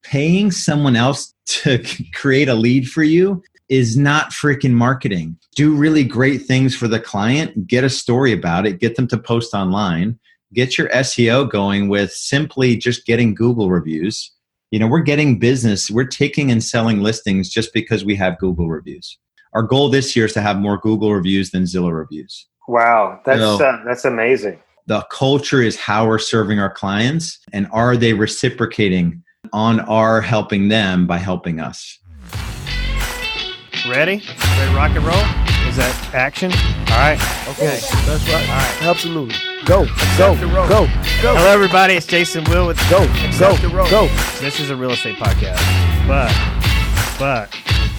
paying someone else to create a lead for you is not freaking marketing. Do really great things for the client, get a story about it, get them to post online, get your SEO going with simply just getting Google reviews. We're getting business. We're taking and selling listings just because we have Google reviews. Our goal this year is to have more Google reviews than Zillow reviews. Wow, that's amazing. The culture is how we're serving our clients, and are they reciprocating on our helping them by helping us? Ready? Ready to rock and roll? Is that action? All right. Okay. That's right. All right. Absolutely. Go. Go. Hello, everybody. It's Jason Will with Go. This is a real estate podcast, but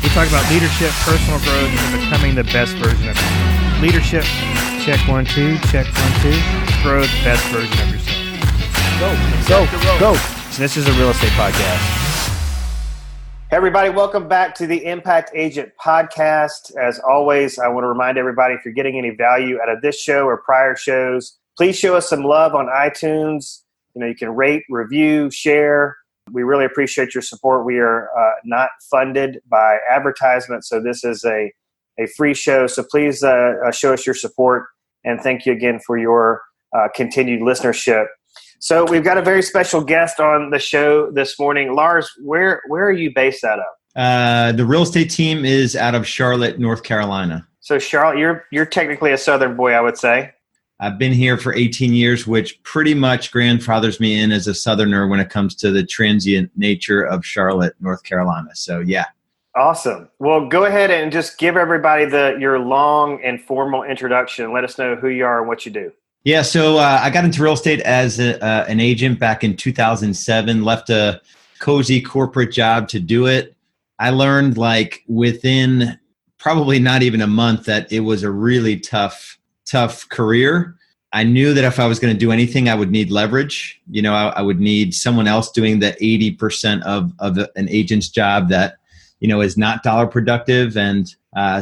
we talk about leadership, personal growth, and becoming the best version of yourself. Leadership, check 1, 2, check 1, 2. Growth, best version of yourself. Go. So this is a real estate podcast. Hey everybody, welcome back to the Impact Agent Podcast. As always, I want to remind everybody, if you're getting any value out of this show or prior shows, please show us some love on iTunes. You can rate, review, share. We really appreciate your support. We are not funded by advertisement, so this is a free show. So please show us your support, and thank you again for your continued listenership. So we've got a very special guest on the show this morning. Lars, where are you based out of? The real estate team is out of Charlotte, North Carolina. So Charlotte, you're technically a Southern boy, I would say. I've been here for 18 years, which pretty much grandfathers me in as a Southerner when it comes to the transient nature of Charlotte, North Carolina. So yeah. Awesome. Well, go ahead and just give everybody your long and formal introduction. Let us know who you are and what you do. Yeah, so I got into real estate as an agent back in 2007, left a cozy corporate job to do it. I learned within probably not even a month that it was a really tough career. I knew that if I was going to do anything, I would need leverage. I would need someone else doing the 80% of an agent's job that, is not dollar productive. And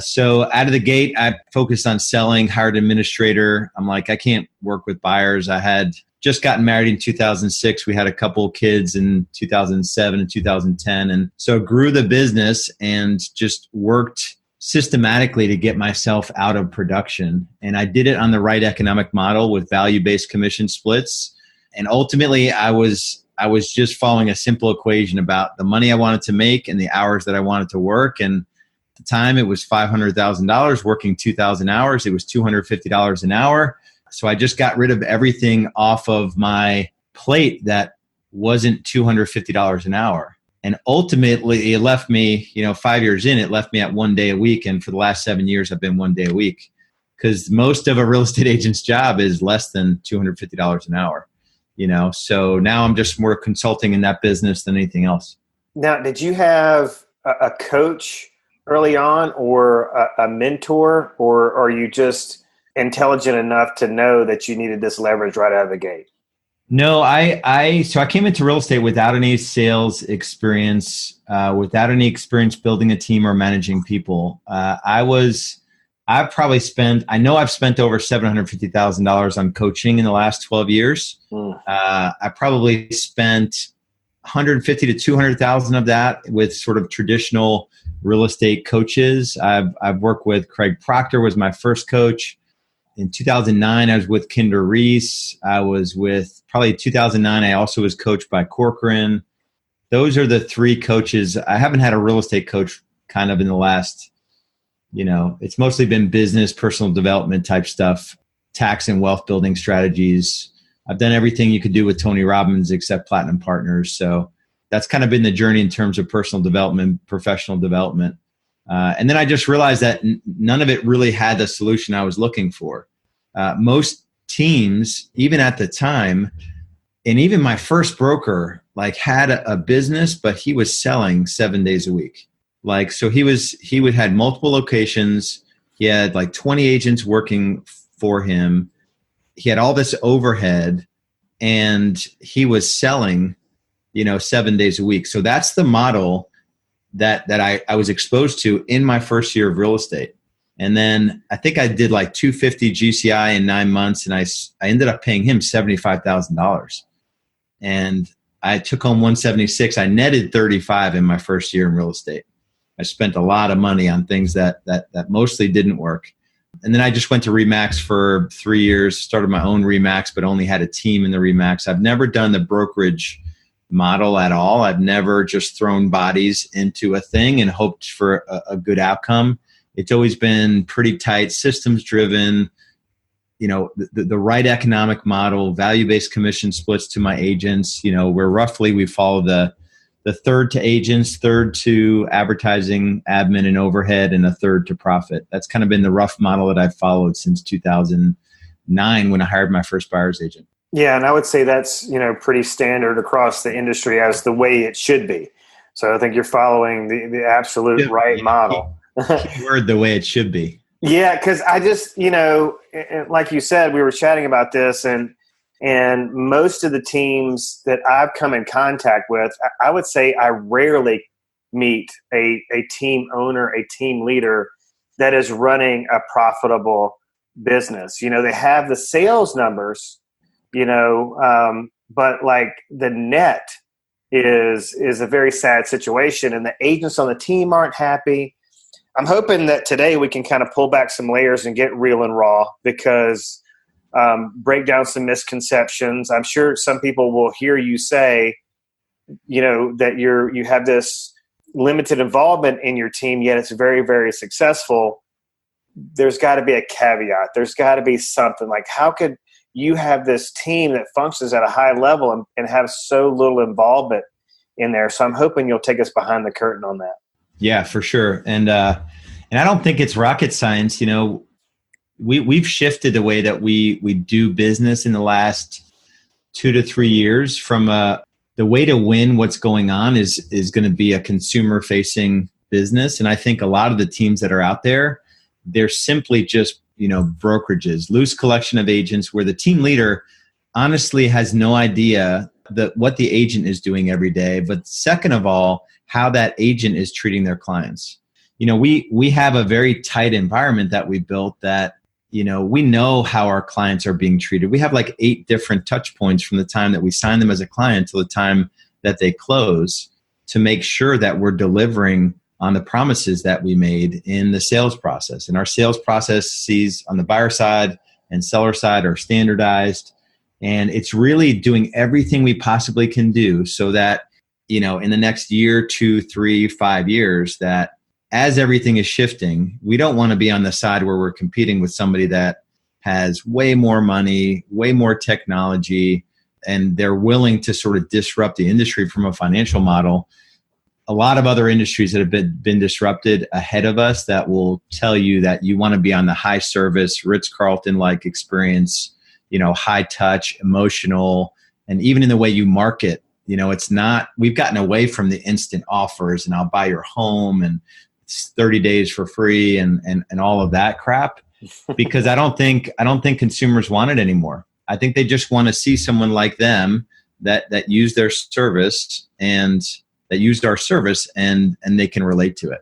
so out of the gate, I focused on selling, hired an administrator. I'm like, I can't work with buyers. I had just gotten married in 2006. We had a couple of kids in 2007 and 2010. And so grew the business and just worked systematically to get myself out of production. And I did it on the right economic model with value-based commission splits. And ultimately, I was just following a simple equation about the money I wanted to make and the hours that I wanted to work. And at the time, it was $500,000 working 2,000 hours. It was $250 an hour. So I just got rid of everything off of my plate that wasn't $250 an hour. And ultimately, it left me, 5 years in, it left me at 1 day a week. And for the last 7 years, I've been 1 day a week because most of a real estate agent's job is less than $250 an hour. So now I'm just more consulting in that business than anything else. Now, did you have a coach early on or a mentor, or are you just intelligent enough to know that you needed this leverage right out of the gate? No, so I came into real estate without any sales experience, without any experience building a team or managing people. I've spent over $750,000 on coaching in the last 12 years. I probably spent $150,000 to $200,000 of that with sort of traditional real estate coaches. I've worked with Craig Proctor, was my first coach. In 2009, I was with Kinder Reese. I was with, probably 2009, I also was coached by Corcoran. Those are the three coaches. I haven't had a real estate coach kind of in the last, it's mostly been business, personal development type stuff, tax and wealth building strategies. I've done everything you could do with Tony Robbins except Platinum Partners. So that's kind of been the journey in terms of personal development, professional development. And then I just realized that none of it really had the solution I was looking for. Most teams, even at the time, and even my first broker, had a business, but he was selling 7 days a week. So he would had multiple locations. He had 20 agents working for him. He had all this overhead, and he was selling, 7 days a week. So that's the model that I was exposed to in my first year of real estate. And then I think I did 250 GCI in 9 months, and I ended up paying him $75,000. And I took home 176. I netted 35 in my first year in real estate. I spent a lot of money on things that mostly didn't work. And then I just went to RE/MAX for 3 years, started my own RE/MAX, but only had a team in the RE/MAX. I've never done the brokerage model at all. I've never just thrown bodies into a thing and hoped for a good outcome. It's always been pretty tight, systems driven, the right economic model, value-based commission splits to my agents, where roughly we follow the third to agents, third to advertising, admin, and overhead, and a third to profit. That's kind of been the rough model that I've followed since 2009 when I hired my first buyer's agent. Yeah, and I would say that's, pretty standard across the industry as the way it should be. So I think you're following the absolute right model. Key word, the way it should be. Yeah, because I just, like you said, we were chatting about this, and most of the teams that I've come in contact with, I would say I rarely meet a team owner, a team leader that is running a profitable business. They have the sales numbers, but like the net is a very sad situation, and the agents on the team aren't happy. I'm hoping that today we can kind of pull back some layers and get real and raw, because break down some misconceptions. I'm sure some people will hear you say, that you have this limited involvement in your team, yet it's very, very successful. There's got to be a caveat. There's got to be something. Like, how could you have this team that functions at a high level and have so little involvement in there? So I'm hoping you'll take us behind the curtain on that. Yeah, for sure. And I don't think it's rocket science. We've shifted the way that we do business in the last 2 to 3 years from the way to win what's going on is going to be a consumer facing business. And I think a lot of the teams that are out there, they're simply just, brokerages, loose collection of agents where the team leader honestly has no idea what the agent is doing every day. But second of all, how that agent is treating their clients. We have a very tight environment that we built that, we know how our clients are being treated. We have like 8 different touch points from the time that we sign them as a client till the time that they close to make sure that we're delivering on the promises that we made in the sales process. And our sales processes on the buyer side and seller side are standardized. And it's really doing everything we possibly can do so that, in the next year, 2, 3, 5 years, that as everything is shifting, we don't want to be on the side where we're competing with somebody that has way more money, way more technology, and they're willing to sort of disrupt the industry from a financial model. A lot of other industries that have been disrupted ahead of us that will tell you that you want to be on the high service, Ritz-Carlton-like experience, high touch, emotional, and even in the way you market. It's not, we've gotten away from the instant offers and I'll buy your home and it's 30 days for free and all of that crap, because I don't think consumers want it anymore. I think they just want to see someone like them that used their service and that used our service and they can relate to it.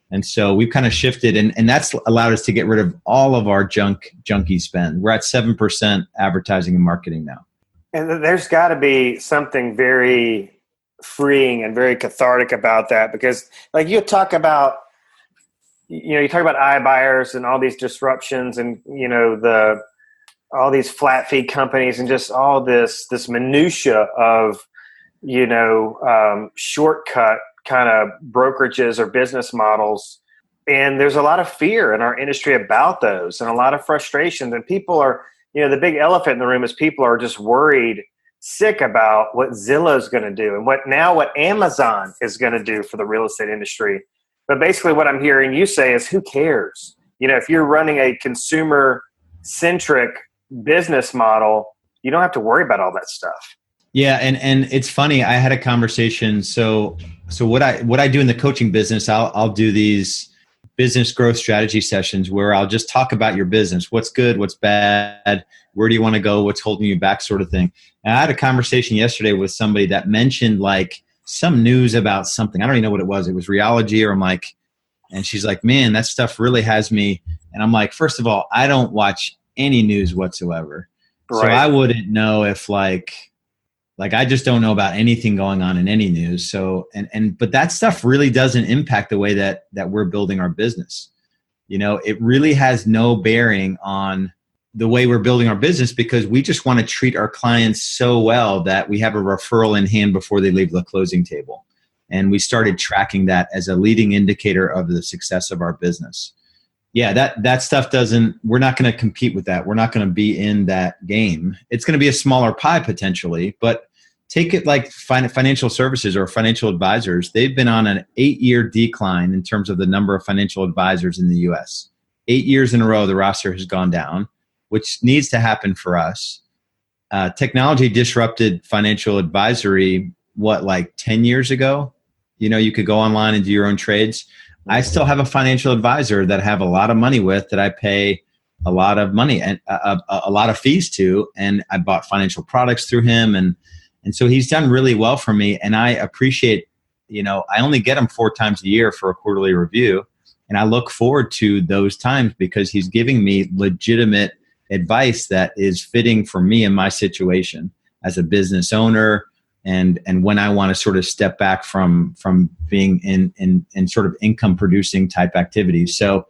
And so we've kind of shifted and that's allowed us to get rid of all of our junky spend. We're at 7% advertising and marketing now. And there's got to be something very freeing and very cathartic about that, because like you talk about iBuyers and all these disruptions and, all these flat fee companies and just all this minutia of, shortcut kind of brokerages or business models. And there's a lot of fear in our industry about those and a lot of frustration. And people are, the big elephant in the room is people are just worried, sick about what Zillow's going to do and what Amazon is going to do for the real estate industry. But basically what I'm hearing you say is, who cares? If you're running a consumer-centric business model, you don't have to worry about all that stuff. Yeah, and it's funny. I had a conversation. So what I do in the coaching business, I'll do these business growth strategy sessions where I'll just talk about your business, what's good, what's bad, where do you want to go, what's holding you back, sort of thing. And I had a conversation yesterday with somebody that mentioned like some news about something. I don't even know what it was. It was rheology, or I'm like, and she's like, man, that stuff really has me. And I'm like, first of all, I don't watch any news whatsoever. Right. So I wouldn't know if like Like, I just don't know about anything going on in any news. So, but that stuff really doesn't impact the way that we're building our business. You know, it really has no bearing on the way we're building our business, because we just want to treat our clients so well that we have a referral in hand before they leave the closing table. And we started tracking that as a leading indicator of the success of our business. Yeah, that stuff we're not going to compete with that. We're not going to be in that game. It's going to be a smaller pie potentially, but take it like financial services or financial advisors. They've been on an 8-year decline in terms of the number of financial advisors in the US. 8 years in a row, the roster has gone down, which needs to happen for us. Technology disrupted financial advisory, like 10 years ago? You know, you could go online and do your own trades. I still have a financial advisor that I have a lot of money with, that I pay a lot of money and a lot of fees to. And I bought financial products through him. And so he's done really well for me. And I appreciate, you know, I only get him 4 times a year for a quarterly review. And I look forward to those times because he's giving me legitimate advice that is fitting for me and my situation as a business owner. And when I want to sort of step back from being in sort of income producing type activities. So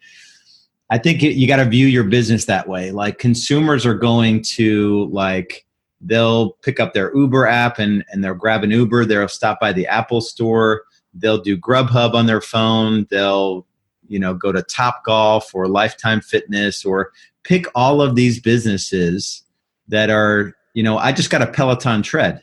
I think you got to view your business that way. Like, consumers are going to, they'll pick up their Uber app and they'll grab an Uber. They'll stop by the Apple store. They'll do Grubhub on their phone. They'll, you know, go to Topgolf or Lifetime Fitness, or pick all of these businesses that are, you know, I just got a Peloton tread.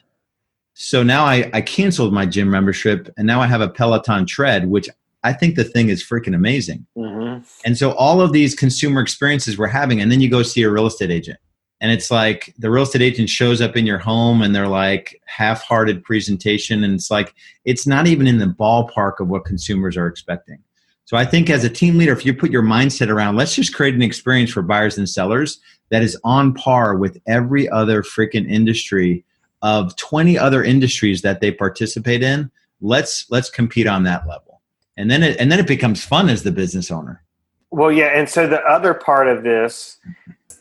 So now I canceled my gym membership, and now I have a Peloton tread, which I think the thing is freaking amazing. Mm-hmm. And so all of these consumer experiences we're having, and then you go see a real estate agent, and it's like the real estate agent shows up in your home and they're like half-hearted presentation. And it's like, it's not even in the ballpark of what consumers are expecting. So I think as a team leader, if you put your mindset around, let's just create an experience for buyers and sellers that is on par with every other freaking industry of 20 other industries that they participate in, let's compete on that level. And then it becomes fun as the business owner. Well, yeah. And so the other part of this,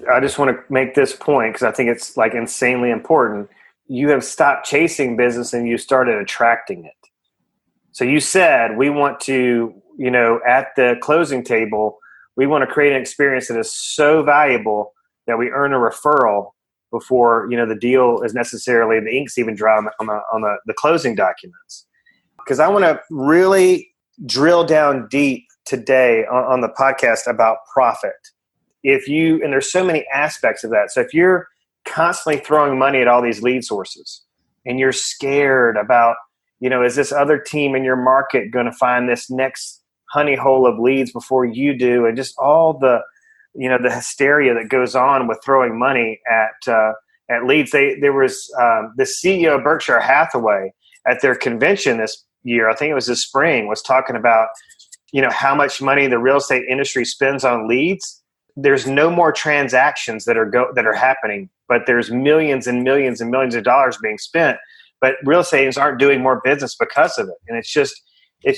I just want to make this point because I think it's like insanely important. You have stopped chasing business and you started attracting it. So you said, we want to, you know, at the closing table, we want to create an experience that is so valuable that we earn a referral before, you know, the deal is necessarily, the ink's even dry on the closing documents. Because I want to really drill down deep today on the podcast about profit. And there's so many aspects of that. So if you're constantly throwing money at all these lead sources and you're scared about, you know, is this other team in your market going to find this next honey hole of leads before you do? And just all the, you know, the hysteria that goes on with throwing money at leads. There was the CEO of Berkshire Hathaway at their convention this year, I think it was this spring, was talking about, you know, how much money the real estate industry spends on leads. There's no more transactions that are happening, but there's millions and millions and millions of dollars being spent. But real estate agents aren't doing more business because of it, and it's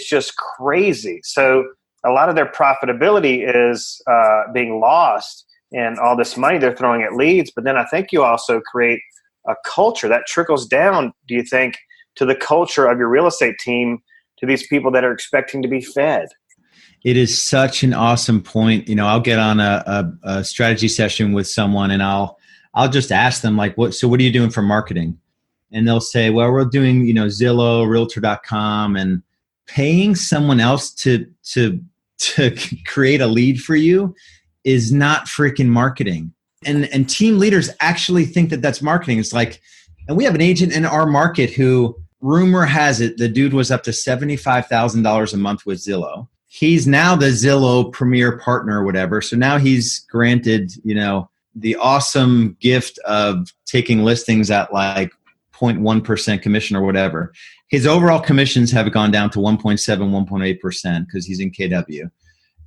just crazy. So a lot of their profitability is being lost in all this money they're throwing at leads. But then I think you also create a culture that trickles down, do you think, to the culture of your real estate team, to these people that are expecting to be fed? It is such an awesome point. You know, I'll get on a strategy session with someone and I'll just ask them, like, what are you doing for marketing? And they'll say, well, we're doing, you know, Zillow, Realtor.com, and paying someone else to create a lead for you is not freaking marketing. And team leaders actually think that that's marketing. It's like, and we have an agent in our market who, rumor has it, the dude was up to $75,000 a month with Zillow. He's now the Zillow premier partner or whatever. So now he's granted, you know, the awesome gift of taking listings at like 0.1% commission or whatever. His overall commissions have gone down to 1.7, 1.8% because he's in KW.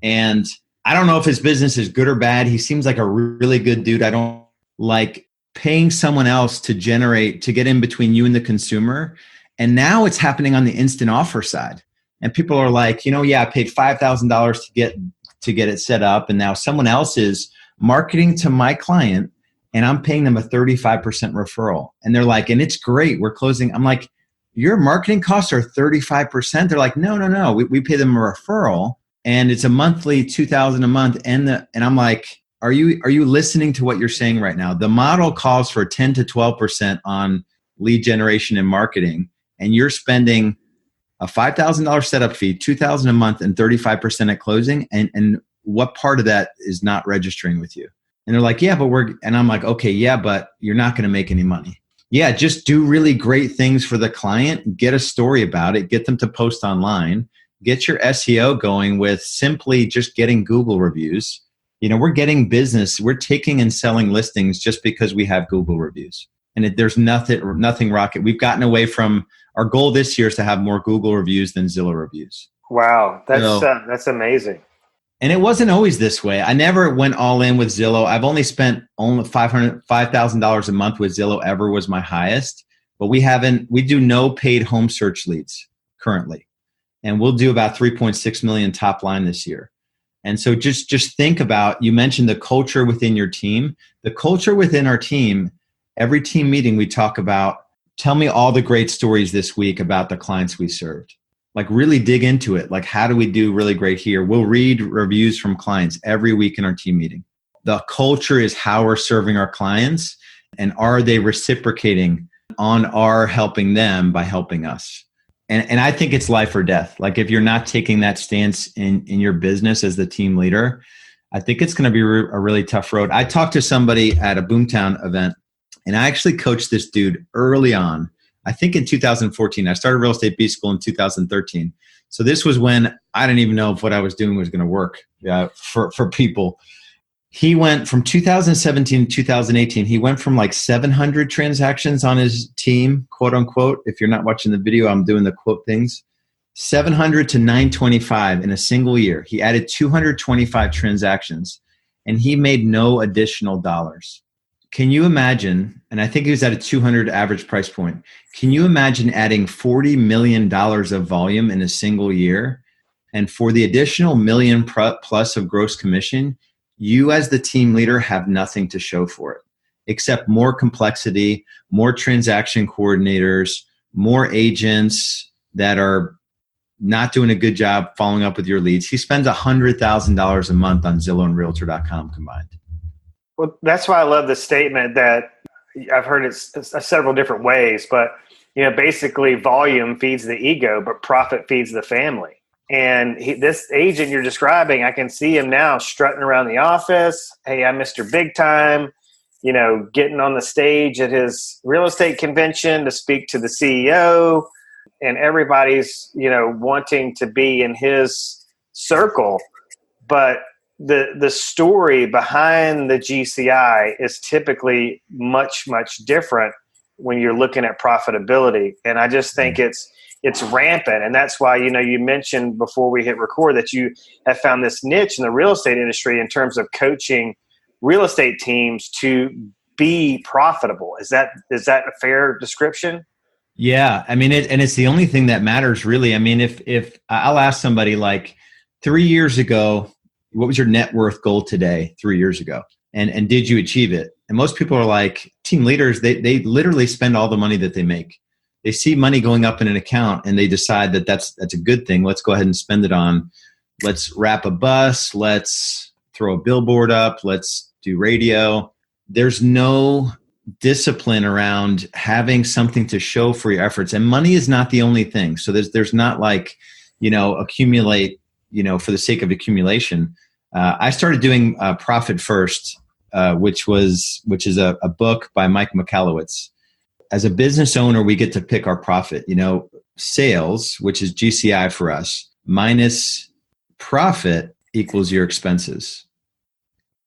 And I don't know if his business is good or bad. He seems like a really good dude. I don't like paying someone else to get in between you and the consumer. And now it's happening on the instant offer side. And people are like, you know, yeah, I paid $5,000 to get it set up. And now someone else is marketing to my client and I'm paying them a 35% referral. And they're like, and it's great. We're closing. I'm like, your marketing costs are 35%. They're like, no. We pay them a referral, and it's a monthly $2,000 a month. And I'm like, are you listening to what you're saying right now? The model calls for 10 to 12% on lead generation and marketing, and you're spending a $5,000 setup fee, $2,000 a month, and 35% at closing. And what part of that is not registering with you? And they're like, yeah, but and I'm like, okay, yeah, but you're not going to make any money. Yeah, just do really great things for the client, get a story about it, get them to post online, get your SEO going with simply just getting Google reviews. We're getting business. We're taking and selling listings just because we have Google reviews. And there's nothing rocket. We've gotten away from our goal this year is to have more Google reviews than Zillow reviews. Wow, that's amazing. And it wasn't always this way. I never went all in with Zillow. I've only spent $5,000 a month with Zillow ever was my highest. But we do no paid home search leads currently. And we'll do about 3.6 million top line this year. And so just think about, you mentioned the culture within your team. The culture within our team, every team meeting we talk about, tell me all the great stories this week about the clients we served. Like really dig into it. Like, how do we do really great here? We'll read reviews from clients every week in our team meeting. The culture is how we're serving our clients, and are they reciprocating on our helping them by helping us? And I think it's life or death. Like if you're not taking that stance in your business as the team leader, I think it's going to be a really tough road. I talked to somebody at a Boomtown event, and I actually coached this dude early on. I think in 2014, I started Real Estate BSchool in 2013. So this was when I didn't even know if what I was doing was going to work for people. He went from 2017 to 2018. He went from like 700 transactions on his team, quote unquote. If you're not watching the video, I'm doing the quote things. 700 to 925 in a single year. He added 225 transactions, and he made no additional dollars. Can you imagine, and I think he was at a 200 average price point. Can you imagine adding $40 million of volume in a single year? And for the additional million plus of gross commission, you as the team leader have nothing to show for it, except more complexity, more transaction coordinators, more agents that are not doing a good job following up with your leads. He spends $100,000 a month on Zillow and Realtor.com combined. Well, that's why I love the statement that I've heard it several different ways, but basically volume feeds the ego, but profit feeds the family. And this agent you're describing, I can see him now strutting around the office. Hey, I'm Mr. Big Time, getting on the stage at his real estate convention to speak to the CEO, and everybody's, wanting to be in his circle. But the story behind the GCI is typically much, much different when you're looking at profitability. And I just think it's rampant. And that's why, you mentioned before we hit record that you have found this niche in the real estate industry in terms of coaching real estate teams to be profitable. Is that a fair description? Yeah. I mean, it's the only thing that matters really. I mean, if I'll ask somebody like 3 years ago, what was your net worth goal today 3 years ago? And did you achieve it? And most people are like, team leaders, they literally spend all the money that they make. They see money going up in an account and they decide that that's a good thing. Let's go ahead and spend it on, let's wrap a bus, let's throw a billboard up, let's do radio. There's no discipline around having something to show for your efforts. And money is not the only thing. So there's not like, accumulate, for the sake of accumulation. I started doing Profit First, which is a book by Mike Michalowicz. As a business owner, we get to pick our profit. Sales, which is GCI for us, minus profit equals your expenses.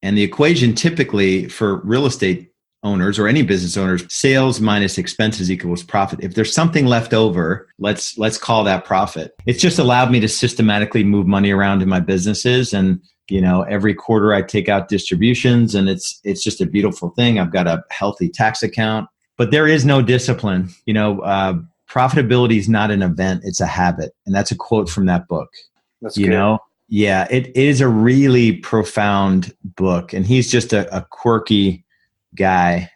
And the equation typically for real estate owners or any business owners, sales minus expenses equals profit. If there's something left over, let's call that profit. It's just allowed me to systematically move money around in my businesses. And, every quarter I take out distributions, and it's just a beautiful thing. I've got a healthy tax account, but there is no discipline. Profitability is not an event, it's a habit. And that's a quote from that book. That's good. Yeah, it is a really profound book. And he's just a quirky, guy.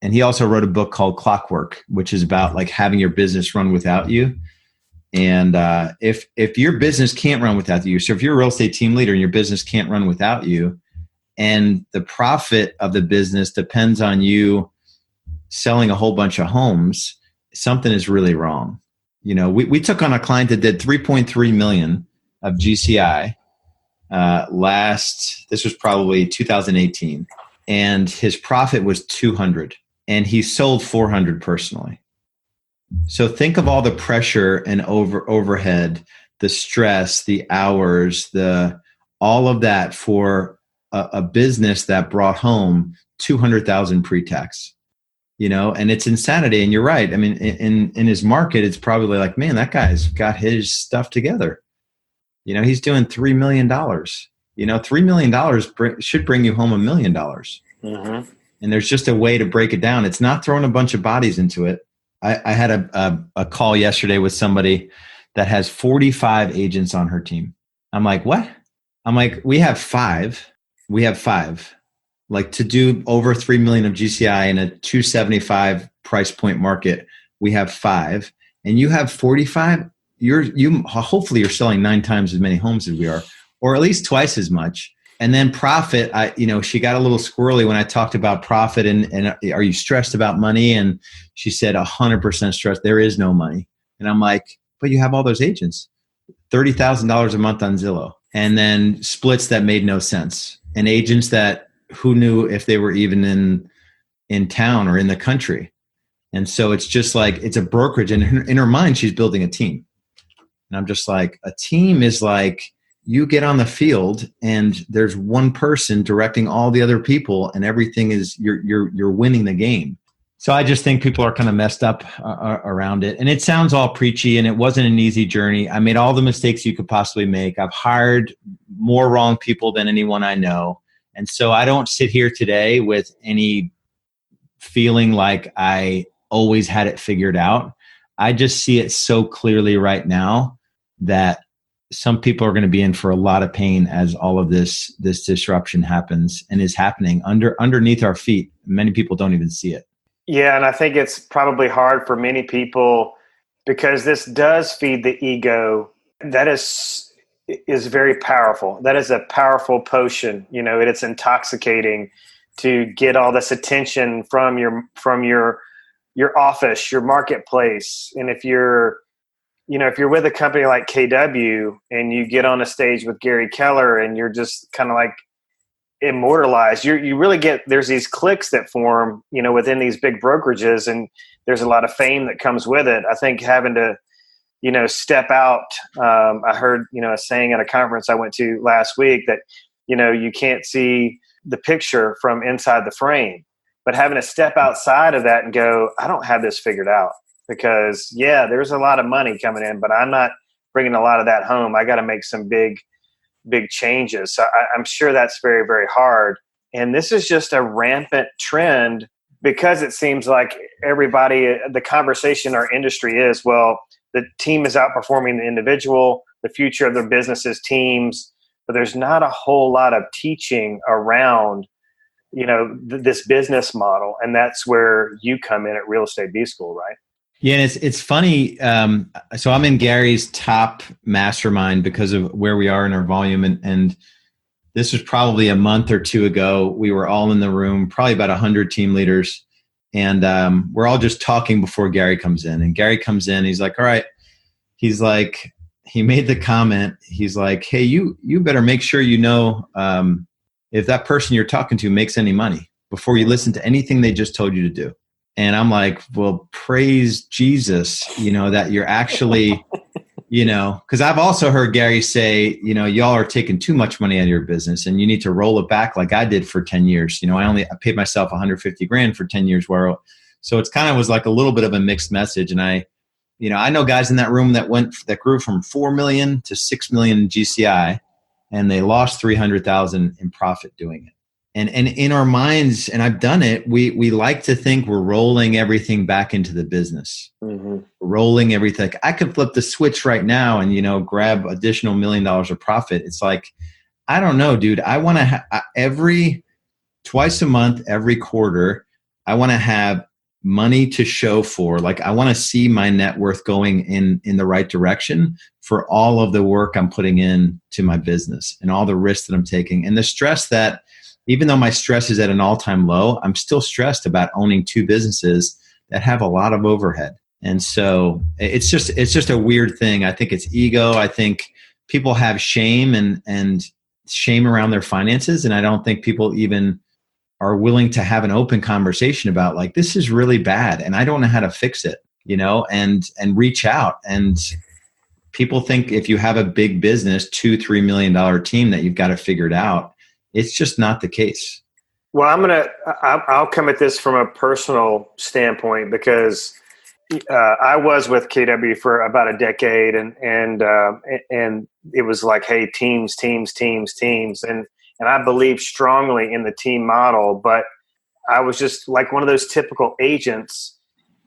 And he also wrote a book called Clockwork, which is about like having your business run without you. And if your business can't run without you, so if you're a real estate team leader and your business can't run without you, and the profit of the business depends on you selling a whole bunch of homes, something is really wrong. You know, we took on a client that did 3.3 million of GCI this was probably 2018, and his profit was 200, and he sold 400 personally. So think of all the pressure and overhead, the stress, the hours, all of that for a business that brought home 200,000 pre-tax. You know, and it's insanity. And you're right. I mean, in his market, it's probably like, man, that guy's got his stuff together. You know, he's doing $3 million. You know, $3 million should bring you home $1 million. Mm-hmm. And there's just a way to break it down. It's not throwing a bunch of bodies into it. I had a call yesterday with somebody that has 45 agents on her team. I'm like, what? I'm like, we have five. Like to do over 3 million of GCI in a 275 price point market, we have 5, and you have 45. Hopefully you're selling 9 times as many homes as we are, or at least twice as much. And then profit, she got a little squirrely when I talked about profit and are you stressed about money? And she said 100% stressed. There is no money. And I'm like, but you have all those agents, $30,000 a month on Zillow, and then splits that made no sense, and agents that who knew if they were even in town or in the country. And so it's just like, it's a brokerage, and in her mind, she's building a team. And I'm just like, a team is like, you get on the field and there's one person directing all the other people, and everything is, you're winning the game. So I just think people are kind of messed up around it. And it sounds all preachy, and it wasn't an easy journey. I made all the mistakes you could possibly make. I've hired more wrong people than anyone I know. And so I don't sit here today with any feeling like I always had it figured out. I just see it so clearly right now that some people are going to be in for a lot of pain as all of this disruption happens and is happening underneath our feet. Many people don't even see it. Yeah, and I think it's probably hard for many people because this does feed the ego. That is very powerful. That is a powerful potion. You know, it's intoxicating to get all this attention from your office, your marketplace. And if you're with a company like KW and you get on a stage with Gary Keller and you're just kind of like immortalized, you really get, there's these cliques that form, within these big brokerages, and there's a lot of fame that comes with it. I think having to, step out. I heard, a saying at a conference I went to last week that, you can't see the picture from inside the frame, but having to step outside of that and go, I don't have this figured out, because there's a lot of money coming in, but I'm not bringing a lot of that home. I got to make some big changes. So I'm sure that's very, very hard. And this is just a rampant trend because it seems like everybody, the conversation in our industry is, well, the team is outperforming the individual, the future of their business is teams, but there's not a whole lot of teaching around, this business model. And that's where you come in at Real Estate BSchool, right? Yeah, and it's funny. So I'm in Gary's top mastermind because of where we are in our volume. And this was probably a month or two ago. We were all in the room, probably about 100 team leaders. And we're all just talking before Gary comes in. And Gary comes in, he's like, all right. He's like, he made the comment. He's like, hey, you better make sure if that person you're talking to makes any money before you listen to anything they just told you to do. And I'm like, well, praise Jesus, that you're actually, because I've also heard Gary say, y'all are taking too much money out of your business and you need to roll it back like I did for 10 years. I paid myself $150,000 for 10 years. So it's kind of was like a little bit of a mixed message. And I know guys in that room that grew from 4 million to 6 million in GCI, and they lost 300,000 in profit doing it. And in our minds, and I've done it, we like to think we're rolling everything back into the business, rolling everything. I could flip the switch right now and, grab additional $1 million of profit. It's like, I don't know, dude. I want to every twice a month, every quarter, I want to have money to show for, like, I want to see my net worth going in the right direction for all of the work I'm putting in to my business and all the risks that I'm taking. And the stress that, even though my stress is at an all-time low, I'm still stressed about owning two businesses that have a lot of overhead. And so it's just a weird thing. I think it's ego. I think people have shame and shame around their finances. And I don't think people even are willing to have an open conversation about, like, this is really bad and I don't know how to fix it, and reach out. And people think if you have a big business, $2-3 million team, that you've got to figure it out. It's just not the case. Well, I'll come at this from a personal standpoint, because I was with KW for about a decade, and it was like, hey, teams. And I believe strongly in the team model, but I was just like one of those typical agents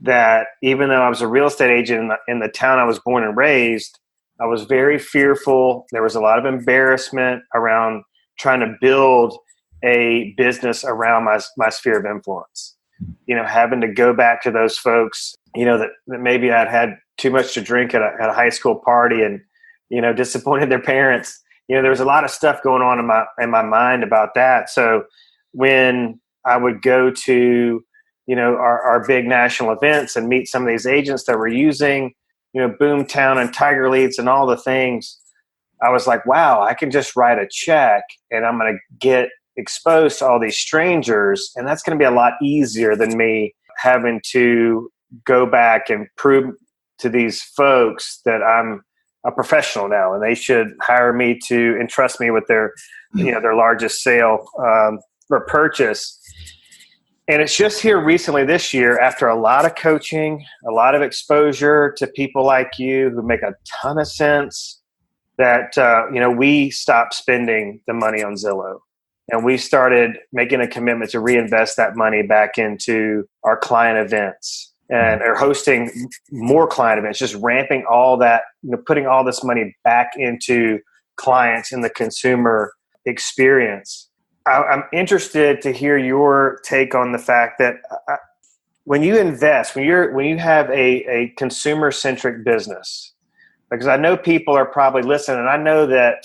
that, even though I was a real estate agent in the town I was born and raised, I was very fearful. There was a lot of embarrassment around trying to build a business around my sphere of influence. Having to go back to those folks, that maybe I'd had too much to drink at a high school party and, disappointed their parents. There was a lot of stuff going on in my mind about that. So when I would go to, our big national events and meet some of these agents that were using, Boomtown and Tiger Leads and all the things, I was like, wow, I can just write a check and I'm going to get exposed to all these strangers. And that's going to be a lot easier than me having to go back and prove to these folks that I'm a professional now, and they should hire me to entrust me with their largest sale or purchase. And it's just here recently this year, after a lot of coaching, a lot of exposure to people like you who make a ton of sense, that we stopped spending the money on Zillow, and we started making a commitment to reinvest that money back into our client events. And are hosting more client events, just ramping all that, putting all this money back into clients in the consumer experience. I'm interested to hear your take on the fact that when you invest, when you have a consumer-centric business, because I know people are probably listening, and I know that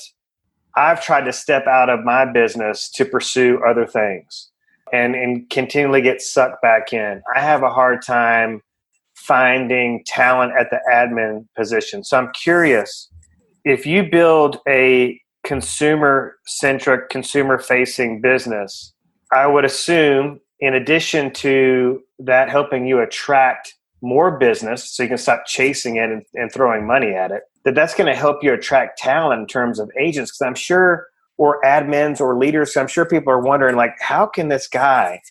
I've tried to step out of my business to pursue other things. And continually get sucked back in. I have a hard time finding talent at the admin position. So I'm curious, if you build a consumer-centric, consumer-facing business, I would assume, in addition to that helping you attract more business so you can stop chasing it and throwing money at it, that's going to help you attract talent in terms of agents. Because I'm sure, or admins or leaders, I'm sure people are wondering, like, how can this guy,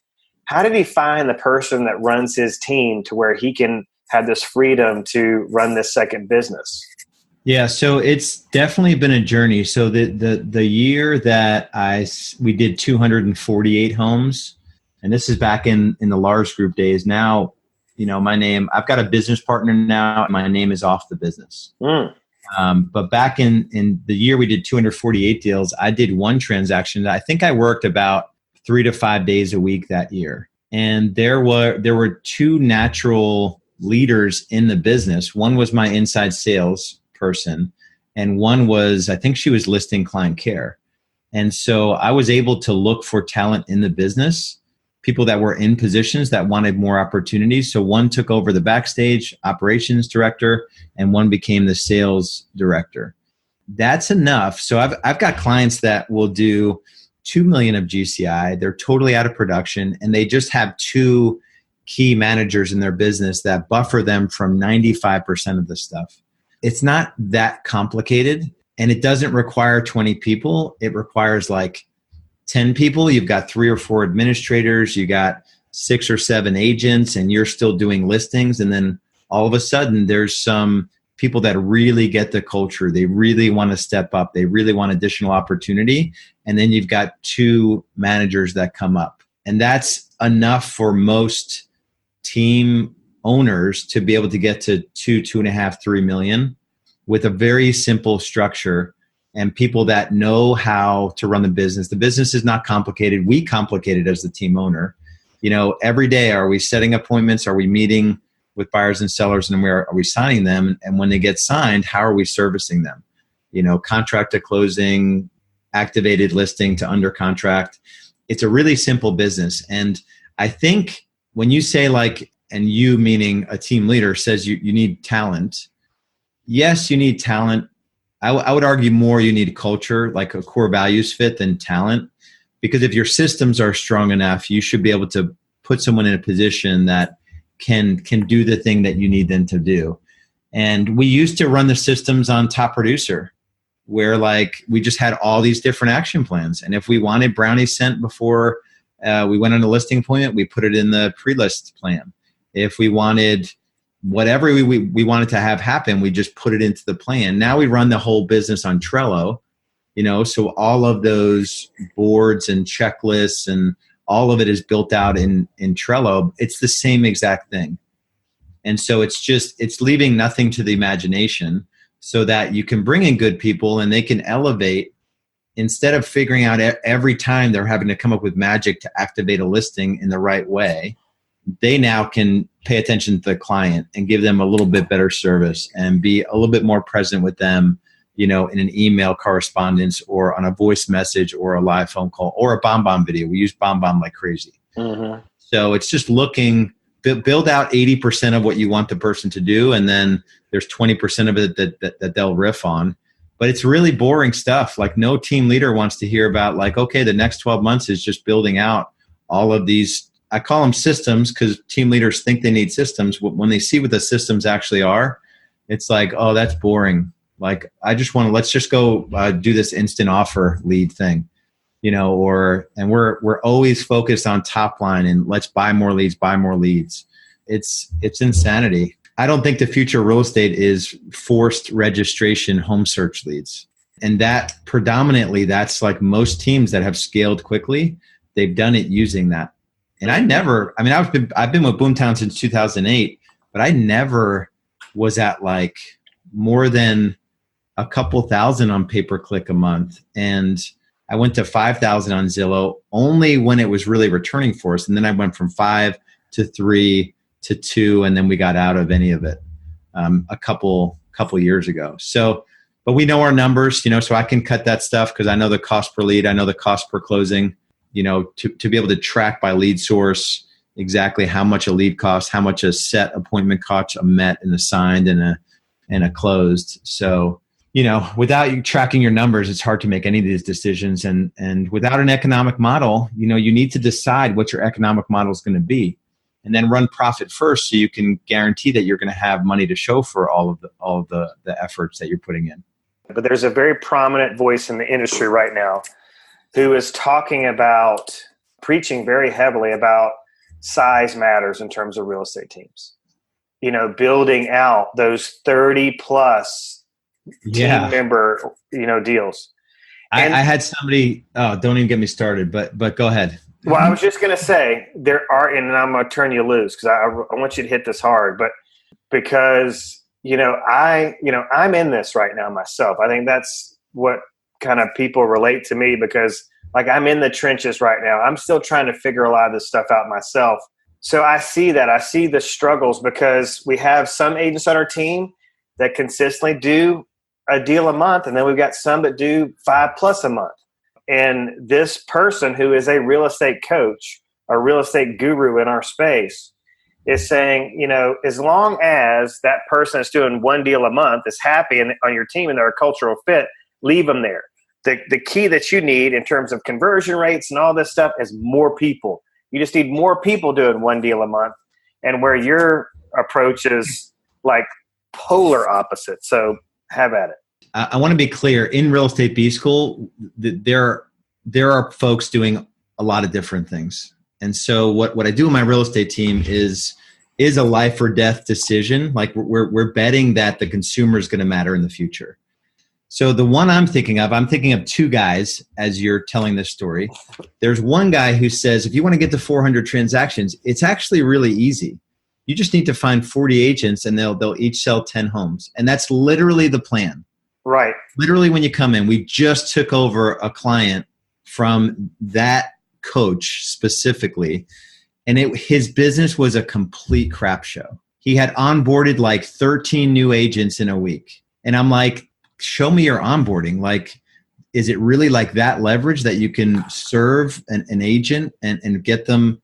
how did he find the person that runs his team to where he can have this freedom to run this second business? Yeah, so it's definitely been a journey. So the year that we did 248 homes, and this is back in the Lars Group days. Now, my name, I've got a business partner now, and my name is off the business. But back in the year we did 248 deals, I did one transaction that I think I worked about 3 to 5 days a week that year. And there were two natural leaders in the business. One was my inside sales person, and one was, I think she was listing client care. And so I was able to look for talent in the business, people that were in positions that wanted more opportunities. So one took over the backstage operations director, and one became the sales director. That's enough. So I've got clients that will do 2 million of GCI. They're totally out of production, and they just have two key managers in their business that buffer them from 95% of the stuff. It's not that complicated, and it doesn't require 20 people. It requires like 10 people. You've got 3 or 4 administrators, you got 6 or 7 agents, and you're still doing listings. And then all of a sudden there's some people that really get the culture. They really want to step up. They really want additional opportunity. And then you've got 2 managers that come up. And that's enough for most team owners to be able to get to 2.5, 3 million with a very simple structure and people that know how to run the business. The business is not complicated. We complicate it as the team owner. Every day, are we setting appointments? Are we meeting with buyers and sellers, and are we signing them? And when they get signed, how are we servicing them? Contract to closing, activated listing to under contract. It's a really simple business. And I think when you say and you meaning a team leader says you need talent, yes, you need talent. I would argue more you need culture, like a core values fit, than talent. Because if your systems are strong enough, you should be able to put someone in a position that can do the thing that you need them to do. And we used to run the systems on Top Producer, where we just had all these different action plans. And if we wanted brownies sent before we went on a listing appointment, we put it in the pre-list plan. If we wanted whatever we wanted to have happen, we just put it into the plan. Now we run the whole business on Trello, so all of those boards and checklists and all of it is built out in Trello. It's the same exact thing. And so it's leaving nothing to the imagination, so that you can bring in good people and they can elevate, instead of figuring out every time they're having to come up with magic to activate a listing in the right way. They now can pay attention to the client and give them a little bit better service and be a little bit more present with them, in an email correspondence or on a voice message or a live phone call or a BombBomb video. We use BombBomb like crazy. Mm-hmm. So it's just build out 80% of what you want the person to do, and then there's 20% of it that they'll riff on. But it's really boring stuff. No team leader wants to hear about okay, the next 12 months is just building out all of these. I call them systems because team leaders think they need systems. When they see what the systems actually are, it's oh, that's boring. Let's just go do this instant offer lead thing, and we're always focused on top line and let's buy more leads. It's insanity. I don't think the future of real estate is forced registration home search leads. And that predominantly, that's most teams that have scaled quickly, they've done it using that. And I've been with Boomtown since 2008, but I never was at more than a couple thousand on pay-per-click a month. And I went to 5,000 on Zillow only when it was really returning for us. And then I went from 5 to 3 to 2, and then we got out of any of it a couple years ago. So, but we know our numbers, so I can cut that stuff because I know the cost per lead, I know the cost per closing, to be able to track by lead source exactly how much a lead costs, how much a set appointment costs, a met and a signed and a closed. So, without you tracking your numbers, it's hard to make any of these decisions. And without an economic model, you need to decide what your economic model is going to be, and then run profit first so you can guarantee that you're going to have money to show for all of the efforts that you're putting in. But there's a very prominent voice in the industry right now who is talking about, preaching very heavily about size matters in terms of real estate teams. Building out those 30 plus team member, deals. I had somebody, don't even get me started, but go ahead. Well, I was just going to say there are, and I'm going to turn you loose because I want you to hit this hard, but because, I'm in this right now myself. I think that's what kind of people relate to me because I'm in the trenches right now. I'm still trying to figure a lot of this stuff out myself. So I see that. I see the struggles because we have some agents on our team that consistently do a deal a month, and then we've got some that do 5+ a month. And this person who is a real estate coach, a real estate guru in our space, is saying, as long as that person that's doing one deal a month is happy and on your team and they're a cultural fit, leave them there. The key that you need in terms of conversion rates and all this stuff is more people. You just need more people doing one deal a month, and where your approach is polar opposite. So have at it. I want to be clear. In Real Estate BSchool, there are folks doing a lot of different things. And so what I do in my real estate team is a life or death decision. We're betting that the consumer is going to matter in the future. So the one I'm thinking of two guys as you're telling this story. There's one guy who says, if you want to get to 400 transactions, it's actually really easy. You just need to find 40 agents and they'll each sell 10 homes. And that's literally the plan. Right. Literally when you come in, we just took over a client from that coach specifically, and his business was a complete crap show. He had onboarded like 13 new agents in a week. And I'm like, show me your onboarding. Like, is it really like that leverage that you can serve an agent and get them,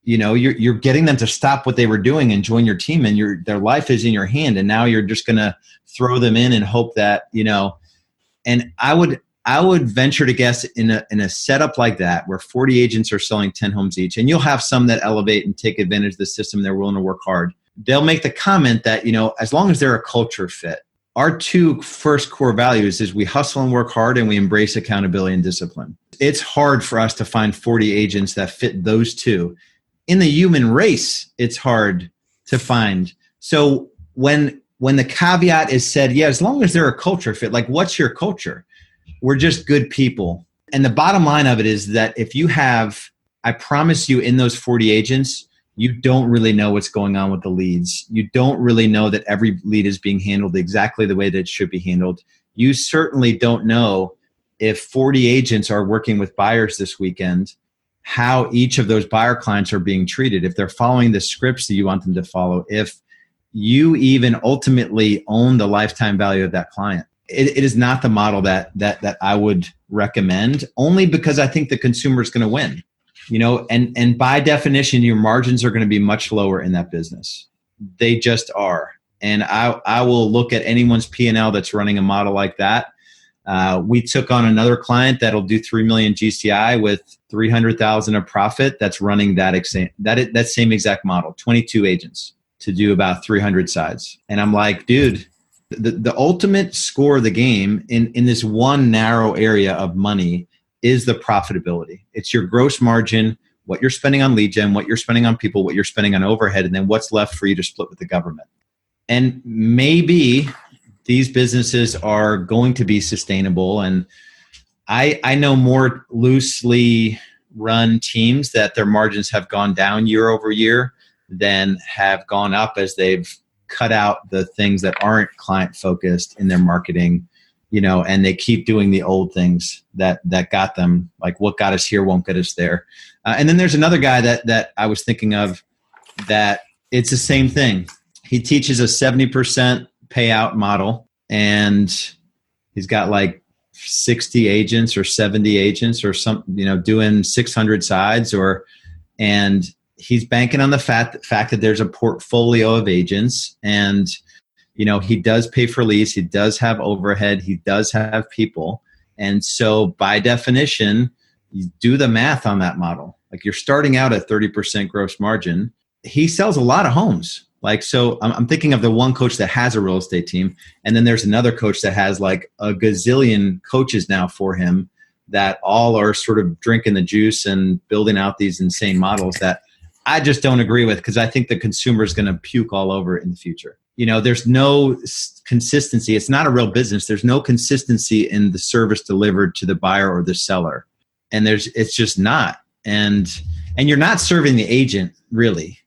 you're getting them to stop what they were doing and join your team, and their life is in your hand. And now you're just going to throw them in and hope that, and I would venture to guess in a setup like that where 40 agents are selling 10 homes each, and you'll have some that elevate and take advantage of the system. They're willing to work hard. They'll make the comment that, as long as they're a culture fit, our two first core values is we hustle and work hard, and we embrace accountability and discipline. It's hard for us to find 40 agents that fit those two. In the human race, it's hard to find. So when the caveat is said, yeah, as long as they're a culture fit, like, what's your culture? We're just good people. And the bottom line of it is that if you have, I promise you, in those 40 agents, you don't really know what's going on with the leads. You don't really know that every lead is being handled exactly the way that it should be handled. You certainly don't know if 40 agents are working with buyers this weekend, how each of those buyer clients are being treated, if they're following the scripts that you want them to follow, if you even ultimately own the lifetime value of that client. It is not the model that I would recommend, only because I think the consumer is going to win. And by definition, your margins are going to be much lower in that business. They just are. And I will look at anyone's P&L that's running a model like that. We took on another client that'll do 3 million GCI with 300,000 of profit. That's running that same exact model, 22 agents to do about 300 sides. And I'm like, dude, the ultimate score of the game in this one narrow area of money is the profitability. It's your gross margin, what you're spending on lead gen, what you're spending on people, what you're spending on overhead, and then what's left for you to split with the government. And maybe these businesses are going to be sustainable. And I know more loosely run teams that their margins have gone down year over year than have gone up as they've cut out the things that aren't client focused in their marketing, and they keep doing the old things that got them, like what got us here won't get us there. And then there's another guy that I was thinking of that it's the same thing. He teaches a 70% payout model, and he's got like 60 agents or 70 agents or something, doing 600 sides and he's banking on the fact that there's a portfolio of agents, and he does pay for leads, he does have overhead, he does have people, and so by definition, you do the math on that model. Like, you're starting out at 30% gross margin. He sells a lot of homes. Like, so I'm thinking of the one coach that has a real estate team, and then there's another coach that has like a gazillion coaches now for him that all are sort of drinking the juice and building out these insane models that I just don't agree with, because I think the consumer is going to puke all over it in the future. There's no consistency. It's not a real business. There's no consistency in the service delivered to the buyer or the seller. And it's just not. And you're not serving the agent really,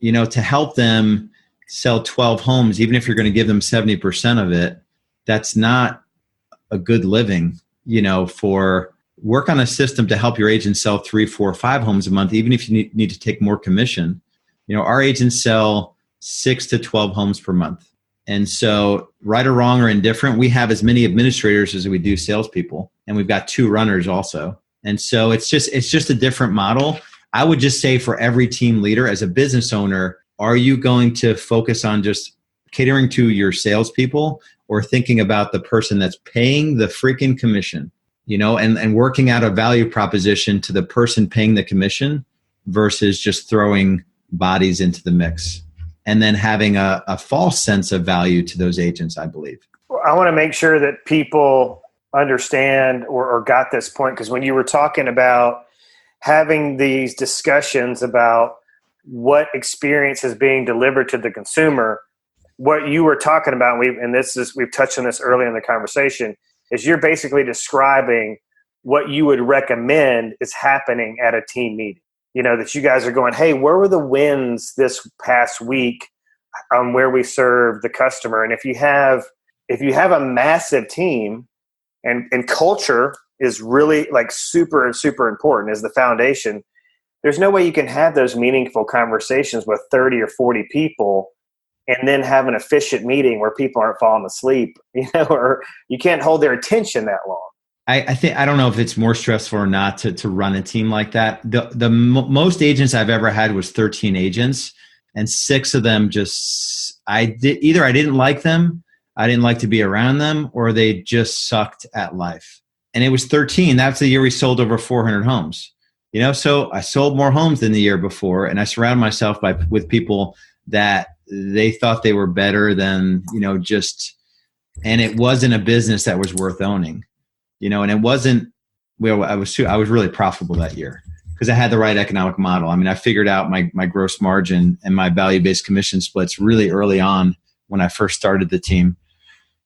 to help them sell 12 homes, even if you're going to give them 70% of it. That's not a good living, for work on a system to help your agents sell 3, 4, 5 homes a month, even if you need to take more commission. Our agents sell 6 to 12 homes per month. And so, right or wrong or indifferent, we have as many administrators as we do salespeople, and we've got 2 runners also. And so it's just a different model. I would just say, for every team leader, as a business owner, are you going to focus on just catering to your salespeople, or thinking about the person that's paying the freaking commission? And working out a value proposition to the person paying the commission versus just throwing bodies into the mix, and then having a false sense of value to those agents, I believe. I want to make sure that people understand or got this point, because when you were talking about having these discussions about what experience is being delivered to the consumer, what you were talking about, we've touched on this earlier in the conversation, is you're basically describing what you would recommend is happening at a team meeting. That you guys are going, hey, where were the wins this past week on where we serve the customer? And if you have if you have a massive team and culture is really like super important as the foundation, there's no way you can have those meaningful conversations with 30 or 40 people and then have an efficient meeting where people aren't falling asleep, or you can't hold their attention that long. I think, I don't know if it's more stressful or not to run a team like that. The most agents I've ever had was 13 agents, and 6 of them either I didn't like them, I didn't like to be around them, or they just sucked at life. And it was 13. That's the year we sold over 400 homes. So I sold more homes than the year before, and I surrounded myself with people that they thought they were better than, and it wasn't a business that was worth owning, and it wasn't, I was really profitable that year because I had the right economic model. I mean, I figured out my gross margin and my value-based commission splits really early on when I first started the team.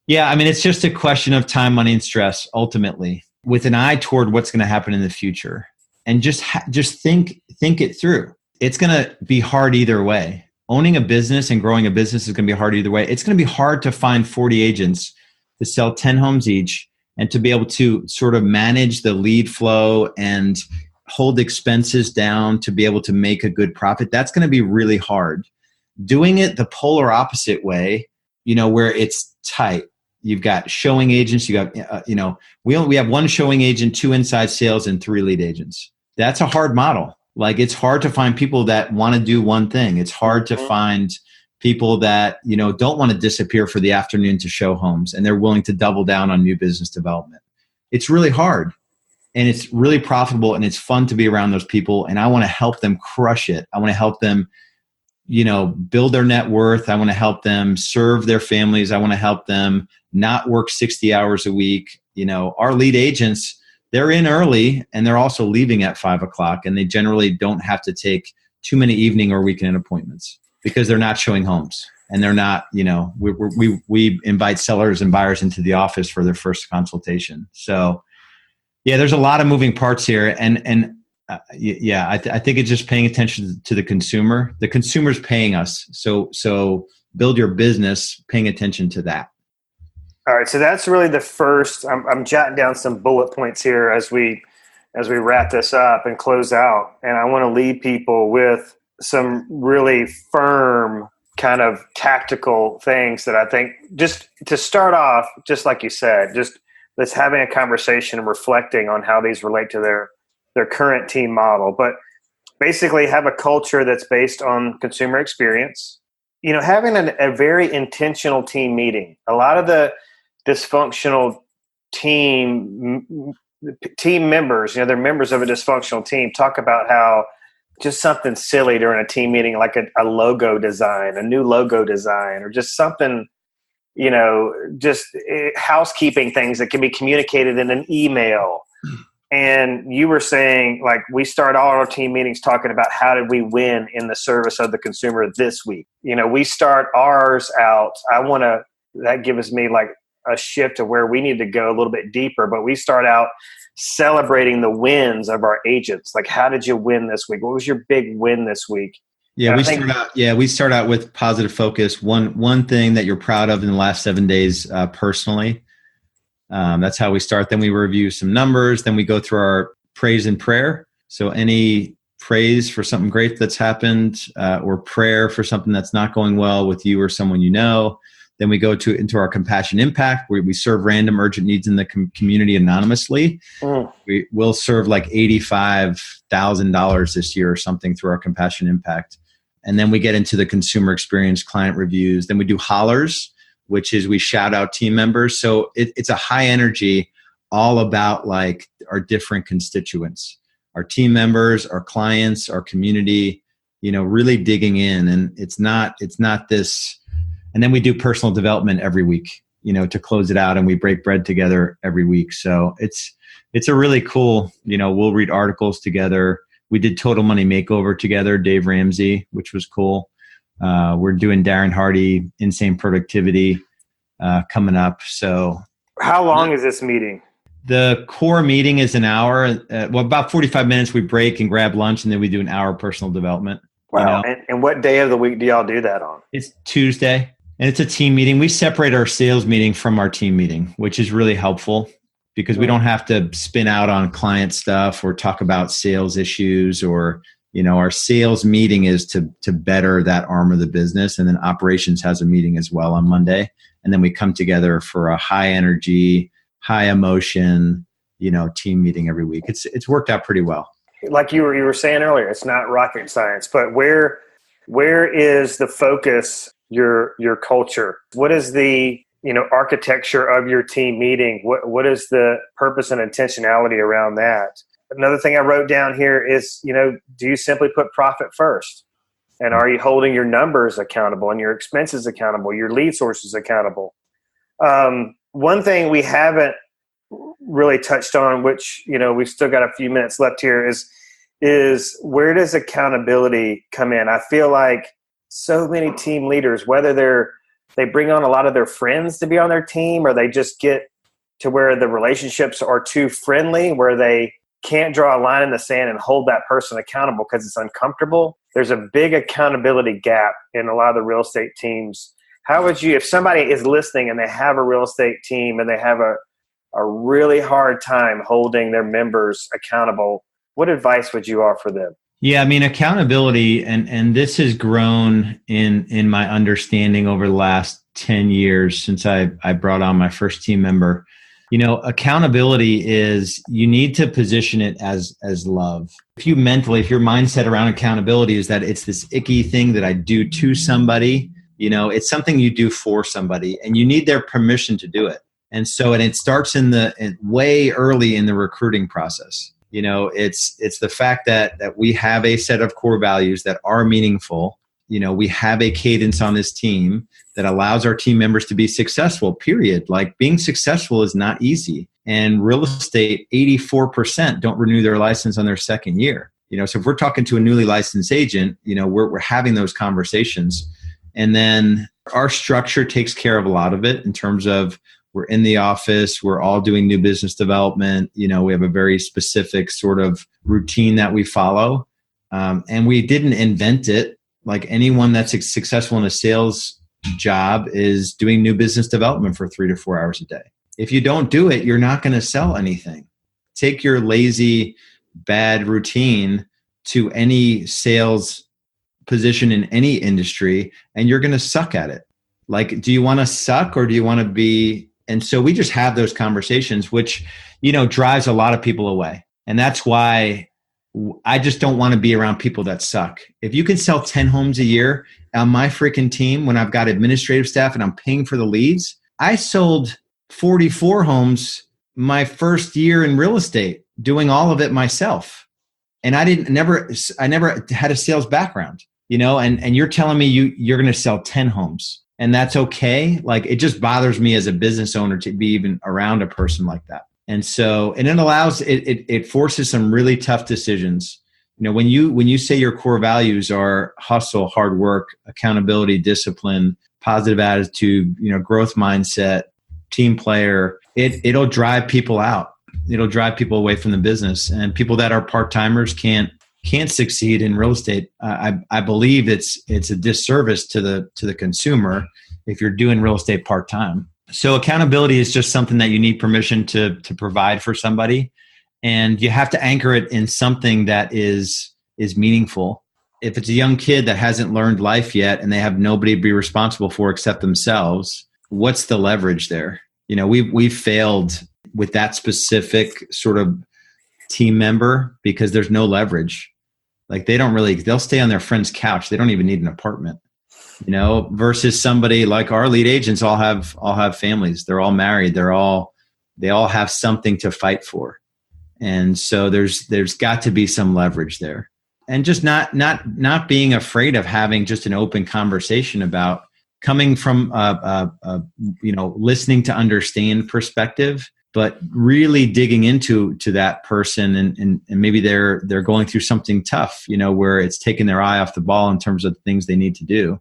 Yeah. I mean, it's just a question of time, money, and stress ultimately, with an eye toward what's going to happen in the future. And just think it through. It's going to be hard either way. Owning a business and growing a business is going to be hard either way. It's going to be hard to find 40 agents to sell 10 homes each and to be able to sort of manage the lead flow and hold expenses down to be able to make a good profit. That's going to be really hard. Doing it the polar opposite way, where it's tight. You've got showing agents. You got, we have 1 showing agent, 2 inside sales, and 3 lead agents. That's a hard model. Like, it's hard to find people that want to do one thing. It's hard to find people that, don't want to disappear for the afternoon to show homes, and they're willing to double down on new business development. It's really hard, and it's really profitable, and it's fun to be around those people. And I want to help them crush it. I want to help them, build their net worth. I want to help them serve their families. I want to help them not work 60 hours a week. Our lead agents, they're in early and they're also leaving at 5:00, and they generally don't have to take too many evening or weekend appointments because they're not showing homes, and they're not, we invite sellers and buyers into the office for their first consultation. So yeah, there's a lot of moving parts here. I think it's just paying attention to the consumer. The consumer's paying us. So build your business paying attention to that. All right, so that's really the first. I'm jotting down some bullet points here as we wrap this up and close out. And I want to leave people with some really firm kind of tactical things that I think, just to start off, just like you said, just let's having a conversation and reflecting on how these relate to their current team model. But basically have a culture that's based on consumer experience. Having a very intentional team meeting. A lot of the dysfunctional team members, they're members of a dysfunctional team, talk about how just something silly during a team meeting, like a logo design, a new logo design, or just something, just housekeeping things that can be communicated in an email. And you were saying, like, we start all our team meetings talking about how did we win in the service of the consumer this week. We start ours out. That gives me like a shift to where we need to go a little bit deeper, but we start out celebrating the wins of our agents. Like, how did you win this week? What was your big win this week? Yeah, we start out with positive focus. One thing that you're proud of in the last 7 days, personally. That's how we start. Then we review some numbers. Then we go through our praise and prayer. So any praise for something great that's happened, or prayer for something that's not going well with you or someone you know. Then we go into our compassion impact, where we serve random urgent needs in the community anonymously. We will serve like $85,000 this year or something through our compassion impact. And then we get into the consumer experience, client reviews. Then we do hollers, which is we shout out team members. So it's a high energy, all about like our different constituents, our team members, our clients, our community, really digging in. And it's not this. And then we do personal development every week, to close it out, and we break bread together every week. So it's a really cool, we'll read articles together. We did Total Money Makeover together, Dave Ramsey, which was cool. We're doing Darren Hardy, Insane Productivity, coming up. So how long is this meeting? The core meeting is an hour. About 45 minutes. We break and grab lunch, and then we do an hour personal development. Wow. And what day of the week do y'all do that on? It's Tuesday. And it's a team meeting. We separate our sales meeting from our team meeting, which is really helpful because we don't have to spin out on client stuff or talk about sales issues or, our sales meeting is to better that arm of the business. And then operations has a meeting as well on Monday. And then we come together for a high energy, high emotion, team meeting every week. It's worked out pretty well. Like you were saying earlier, it's not rocket science, but where is the focus, your culture? What is the, architecture of your team meeting? What is the purpose and intentionality around that? Another thing I wrote down here is, do you simply put profit first? And are you holding your numbers accountable and your expenses accountable, your lead sources accountable? One thing we haven't really touched on, which, we've still got a few minutes left here, is where does accountability come in? I feel like so many team leaders, whether they bring on a lot of their friends to be on their team, or they just get to where the relationships are too friendly, where they can't draw a line in the sand and hold that person accountable because it's uncomfortable. There's a big accountability gap in a lot of the real estate teams. How would you, if somebody is listening and they have a real estate team and they have a really hard time holding their members accountable, what advice would you offer them? Yeah, accountability, and this has grown in my understanding over the last 10 years since I brought on my first team member. Accountability is, you need to position it as love. If your mindset around accountability is that it's this icky thing that I do to somebody, it's something you do for somebody and you need their permission to do it. And so, and it starts way early in the recruiting process. It's the fact that we have a set of core values that are meaningful. We have a cadence on this team that allows our team members to be successful, period. Like, being successful is not easy. And real estate, 84% don't renew their license on their second year. So if we're talking to a newly licensed agent, we're having those conversations. And then our structure takes care of a lot of it in terms of, we're in the office, we're all doing new business development. We have a very specific sort of routine that we follow. And we didn't invent it. Like, anyone that's successful in a sales job is doing new business development for 3 to 4 hours a day. If you don't do it, you're not going to sell anything. Take your lazy, bad routine to any sales position in any industry, and you're going to suck at it. Like, do you want to suck or do you want to be? And so we just have those conversations, which, drives a lot of people away. And that's why I just don't want to be around people that suck. If you can sell 10 homes a year on my freaking team, when I've got administrative staff and I'm paying for the leads, I sold 44 homes my first year in real estate, doing all of it myself. And I never had a sales background, and you're telling me you're going to sell 10 homes. And that's okay. Like, it just bothers me as a business owner to be even around a person like that. And so, and it forces some really tough decisions. When you say your core values are hustle, hard work, accountability, discipline, positive attitude, growth mindset, team player, it'll drive people out. It'll drive people away from the business, and people that are part-timers can't succeed in real estate. I believe it's a disservice to the consumer if you're doing real estate part-time. So accountability is just something that you need permission to provide for somebody, and you have to anchor it in something that is meaningful. If it's a young kid that hasn't learned life yet and they have nobody to be responsible for except themselves, what's the leverage there? We've failed with that specific sort of team member because there's no leverage. Like, they'll stay on their friend's couch. They don't even need an apartment, versus somebody like our lead agents all have families. They're all married. They all have something to fight for. And so there's got to be some leverage there, and just not being afraid of having just an open conversation about coming from listening to understand perspective, but really digging into that person and maybe they're going through something tough, where it's taking their eye off the ball in terms of things they need to do.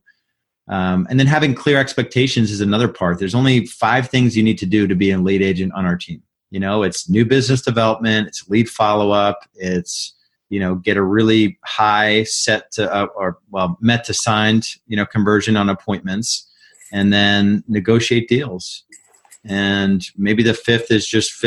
And then having clear expectations is another part. There's only 5 things you need to do to be a lead agent on our team. It's new business development, it's lead follow-up, it's, get a really high set to, met to signed, conversion on appointments. and then negotiate deals. And maybe the fifth is just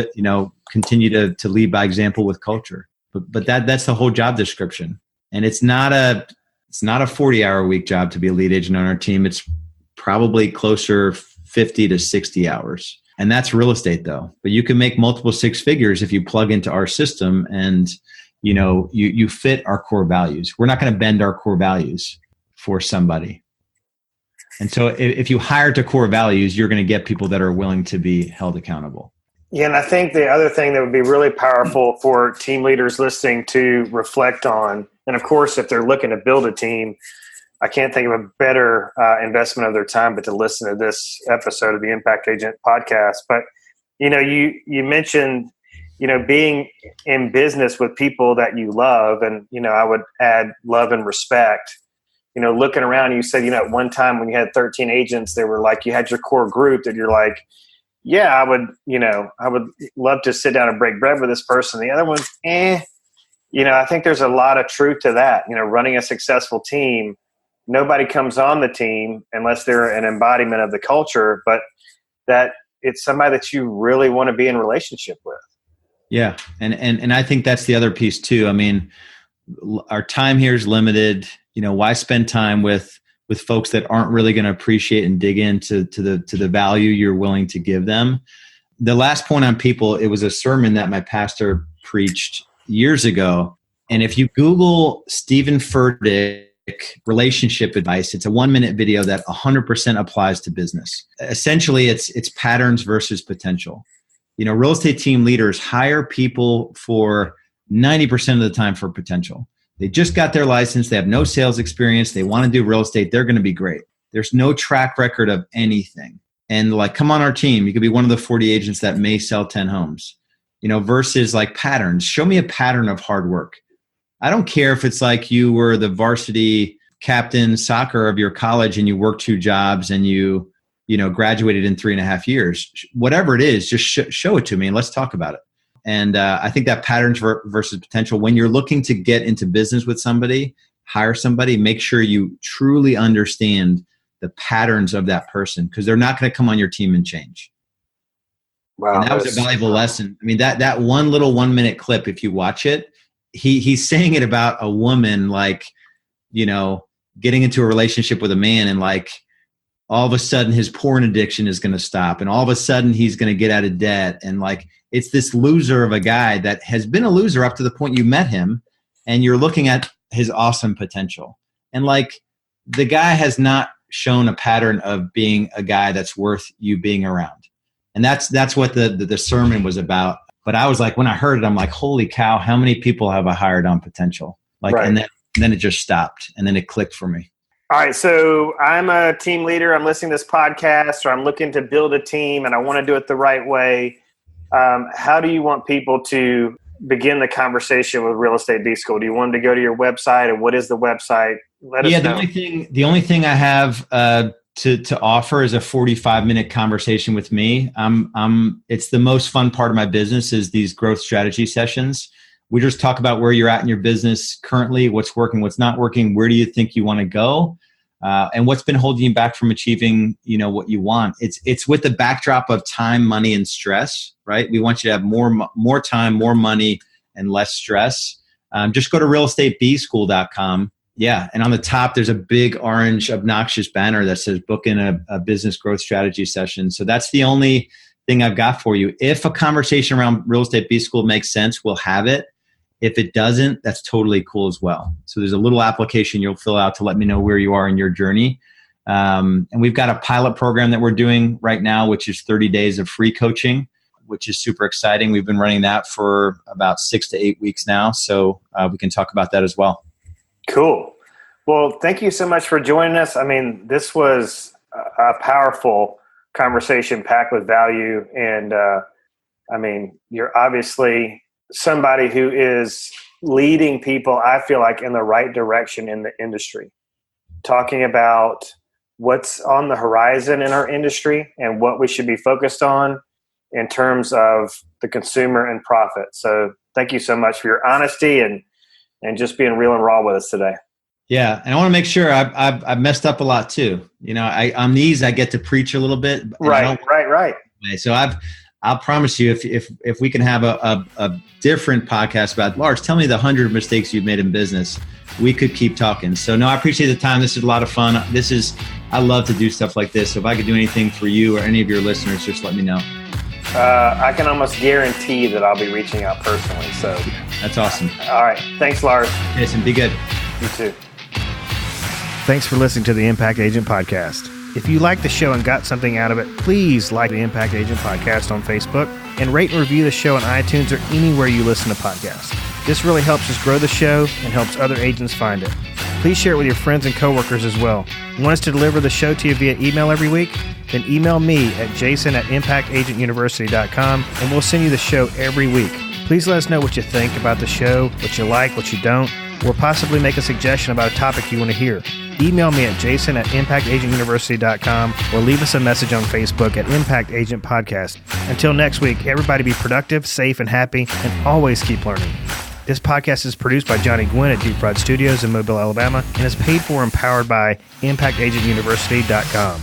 continue to lead by example with culture. But that's the whole job description. And it's not a 40-hour week job to be a lead agent on our team. It's probably closer 50 to 60 hours. And that's real estate though. But you can make multiple six figures if you plug into our system and you fit our core values. We're not going to bend our core values for somebody. And so if you hire to core values, you're going to get people that are willing to be held accountable. Yeah, and I think the other thing that would be really powerful for team leaders listening to reflect on, and of course, if they're looking to build a team, I can't think of a better investment of their time but to listen to this episode of the Impact Agent podcast. But, you mentioned, being in business with people that you love, and, I would add love and respect. Looking around, you said, at one time when you had 13 agents, they were like, you had your core group that you're like, yeah, I would love to sit down and break bread with this person. The other one's, I think there's a lot of truth to that. Running a successful team, nobody comes on the team unless they're an embodiment of the culture, but that it's somebody that you really want to be in relationship with. Yeah. And I think that's the other piece too. I mean, our time here is limited. Why spend time with folks that aren't really going to appreciate and dig into the value you're willing to give them? The last point on people, it was a sermon that my pastor preached years ago. And if you Google Stephen Furtick relationship advice, it's a 1-minute video that 100% applies to business. Essentially, it's patterns versus potential. Real estate team leaders hire people for 90% of the time for potential. They just got their license. They have no sales experience. They want to do real estate. They're going to be great. There's no track record of anything. And come on our team. You could be one of the 40 agents that may sell 10 homes, versus patterns. Show me a pattern of hard work. I don't care if it's you were the varsity captain soccer of your college and you worked 2 jobs and you graduated in 3.5 years. Whatever it is, just show it to me and let's talk about it. And I think that patterns versus potential, when you're looking to get into business with somebody, hire somebody, make sure you truly understand the patterns of that person, because they're not going to come on your team and change. Wow, and that was a valuable lesson. I mean, that one little 1-minute clip, if you watch it, he's saying it about a woman, getting into a relationship with a man and all of a sudden his porn addiction is going to stop. And all of a sudden he's going to get out of debt. And it's this loser of a guy that has been a loser up to the point you met him and you're looking at his awesome potential. And the guy has not shown a pattern of being a guy that's worth you being around. And that's what the sermon was about. But I was when I heard it, I'm holy cow, how many people have I hired on potential? Right. And then it just stopped and then it clicked for me. All right. So I'm a team leader. I'm listening to this podcast, or I'm looking to build a team and I want to do it the right way. How do you want people to begin the conversation with Real Estate BSchool? Do you want them to go to your website, and what is the website? Let us know. The only thing I have to offer is a 45-minute conversation with me. It's the most fun part of my business is these growth strategy sessions. We just talk about where you're at in your business currently, what's working, what's not working, where do you think you want to go, and what's been holding you back from achieving, what you want. It's with the backdrop of time, money, and stress, right? We want you to have more time, more money, and less stress. Just go to realestatebschool.com. Yeah, and on the top, there's a big orange obnoxious banner that says book in a business growth strategy session. So that's the only thing I've got for you. If a conversation around Real Estate BSchool makes sense, we'll have it. If it doesn't, that's totally cool as well. So there's a little application you'll fill out to let me know where you are in your journey. And we've got a pilot program that we're doing right now, which is 30 days of free coaching, which is super exciting. We've been running that for about 6 to 8 weeks now. So we can talk about that as well. Cool. Well, thank you so much for joining us. I mean, this was a powerful conversation packed with value. And you're obviously somebody who is leading people, I feel like, in the right direction in the industry, talking about what's on the horizon in our industry and what we should be focused on in terms of the consumer and profit. So thank you so much for your honesty and just being real and raw with us today. Yeah, and I want to make sure I've messed up a lot too. You know, on these I get to preach a little bit. Right. So I'll promise you, if we can have a different podcast about, Lars, tell me the 100 mistakes you've made in business, we could keep talking. So no, I appreciate the time. This is a lot of fun. I love to do stuff like this. So if I could do anything for you or any of your listeners, just let me know. I can almost guarantee that I'll be reaching out personally. So that's awesome. All right. Thanks, Lars. Jason, be good. You too. Thanks for listening to the Impact Agent Podcast. If you like the show and got something out of it, please like the Impact Agent Podcast on Facebook and rate and review the show on iTunes or anywhere you listen to podcasts. This really helps us grow the show and helps other agents find it. Please share it with your friends and coworkers as well. You want us to deliver the show to you via email every week? Then email me at jason@impactagentuniversity.com and we'll send you the show every week. Please let us know what you think about the show, what you like, what you don't, or possibly make a suggestion about a topic you want to hear. Email me at jason@impactagentuniversity.com or leave us a message on Facebook at Impact Agent Podcast. Until next week, everybody be productive, safe, and happy, and always keep learning. This podcast is produced by Johnny Gwynn at Deep Fried Studios in Mobile, Alabama, and is paid for and powered by ImpactAgentUniversity.com.